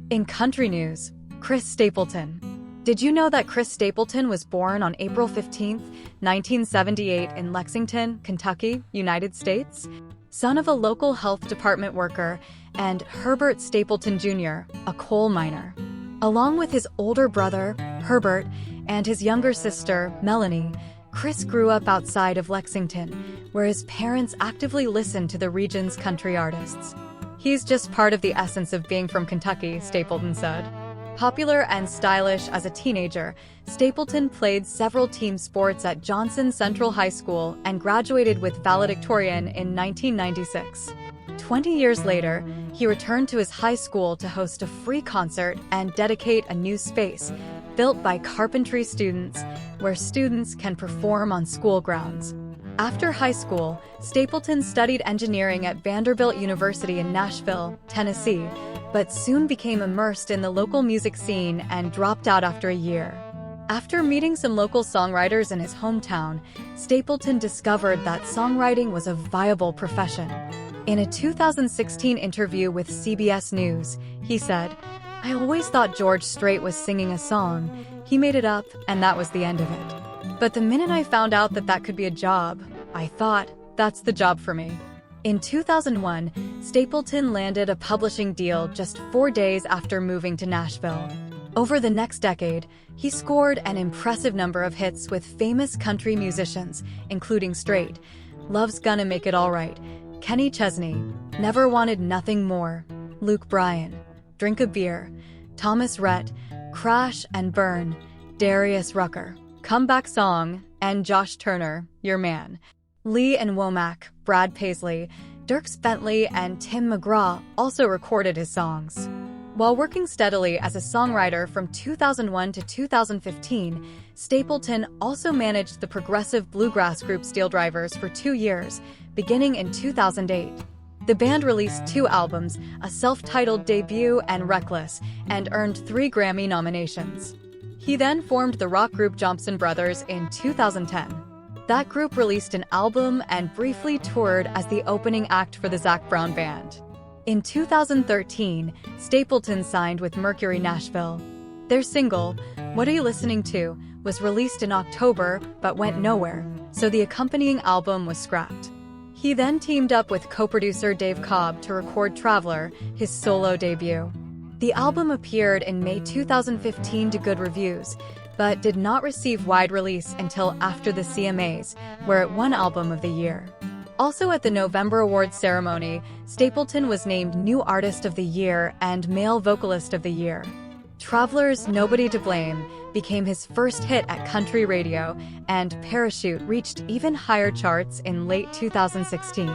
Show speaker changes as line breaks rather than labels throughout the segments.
In country news, Chris Stapleton. Did you know that Chris Stapleton was born on April 15, 1978 in Lexington, Kentucky, United States? Son of a local health department worker and Herbert Stapleton Jr., a coal miner. Along with his older brother, Herbert, and his younger sister, Melanie, Chris grew up outside of Lexington, where his parents actively listened to the region's country artists. "He's just part of the essence of being from Kentucky," Stapleton said. Popular and stylish as a teenager, Stapleton played several team sports at Johnson Central High School and graduated with valedictorian in 1996. 20 years later, he returned to his high school to host a free concert and dedicate a new space, built by carpentry students, where students can perform on school grounds. After high school, Stapleton studied engineering at Vanderbilt University in Nashville, Tennessee, but soon became immersed in the local music scene and dropped out after a year. After meeting some local songwriters in his hometown, Stapleton discovered that songwriting was a viable profession. In a 2016 interview with CBS News, he said, "I always thought George Strait was singing a song. He made it up, and that was the end of it. But the minute I found out that that could be a job, I thought, that's the job for me." In 2001, Stapleton landed a publishing deal just 4 days after moving to Nashville. Over the next decade, he scored an impressive number of hits with famous country musicians, including Strait, Love's Gonna Make It All Right, Kenny Chesney, Never Wanted Nothing More, Luke Bryan, Drink a Beer, Thomas Rhett, Crash and Burn, Darius Rucker, Comeback Song, and Josh Turner, Your Man. Lee and Womack, Brad Paisley, Dierks Bentley, and Tim McGraw also recorded his songs. While working steadily as a songwriter from 2001 to 2015, Stapleton also managed the progressive bluegrass group Steel Drivers for 2 years, beginning in 2008. The band released 2 albums, a self-titled debut and Reckless, and earned 3 Grammy nominations. He then formed the rock group Johnson Brothers in 2010. That group released an album and briefly toured as the opening act for the Zac Brown Band. In 2013, Stapleton signed with Mercury Nashville. Their single, What Are You Listening To?, was released in October but went nowhere, so the accompanying album was scrapped. He then teamed up with co-producer Dave Cobb to record Traveler, his solo debut. The album appeared in May 2015 to good reviews, but did not receive wide release until after the CMAs, where it won Album of the Year. Also at the November Awards ceremony, Stapleton was named New Artist of the Year and Male Vocalist of the Year. Traveler's Nobody to Blame became his first hit at country radio, and Parachute reached even higher charts in late 2016.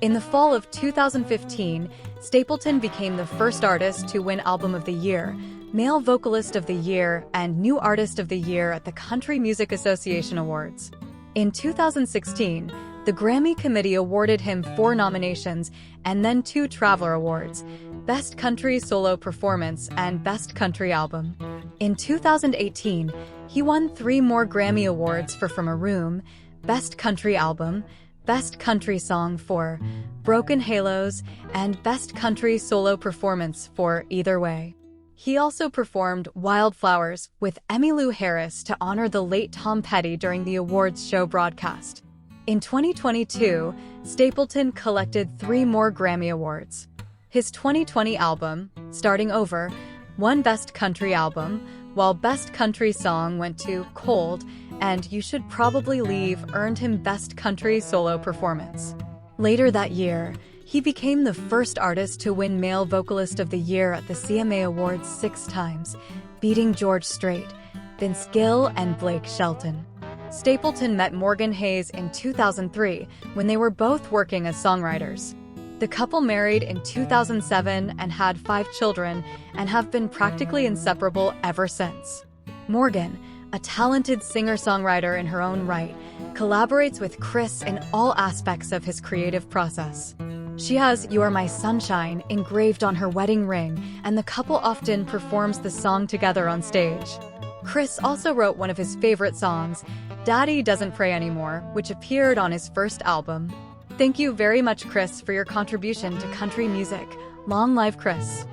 In the fall of 2015, Stapleton became the first artist to win Album of the Year, Male Vocalist of the Year, and New Artist of the Year at the Country Music Association Awards. In 2016, the Grammy Committee awarded him 4 nominations and then 2 Traveler Awards, Best Country Solo Performance and Best Country Album. In 2018, he won 3 more Grammy Awards for From a Room, Best Country Album, Best Country Song for Broken Halos, and Best Country Solo Performance for Either Way. He also performed Wildflowers with Emmylou Harris to honor the late Tom Petty during the awards show broadcast. In 2022, Stapleton collected 3 more Grammy Awards. His 2020 album, Starting Over, won Best Country Album, while Best Country Song went to Cold, and You Should Probably Leave earned him Best Country Solo Performance. Later that year, he became the first artist to win Male Vocalist of the Year at the CMA Awards 6 times, beating George Strait, Vince Gill, and Blake Shelton. Stapleton met Morgan Hayes in 2003 when they were both working as songwriters. The couple married in 2007 and had 5 children and have been practically inseparable ever since. Morgan, a talented singer-songwriter in her own right, collaborates with Chris in all aspects of his creative process. She has You Are My Sunshine engraved on her wedding ring, and the couple often performs the song together on stage. Chris also wrote one of his favorite songs, Daddy Doesn't Pray Anymore, which appeared on his first album. Thank you very much, Chris, for your contribution to country music. Long live Chris.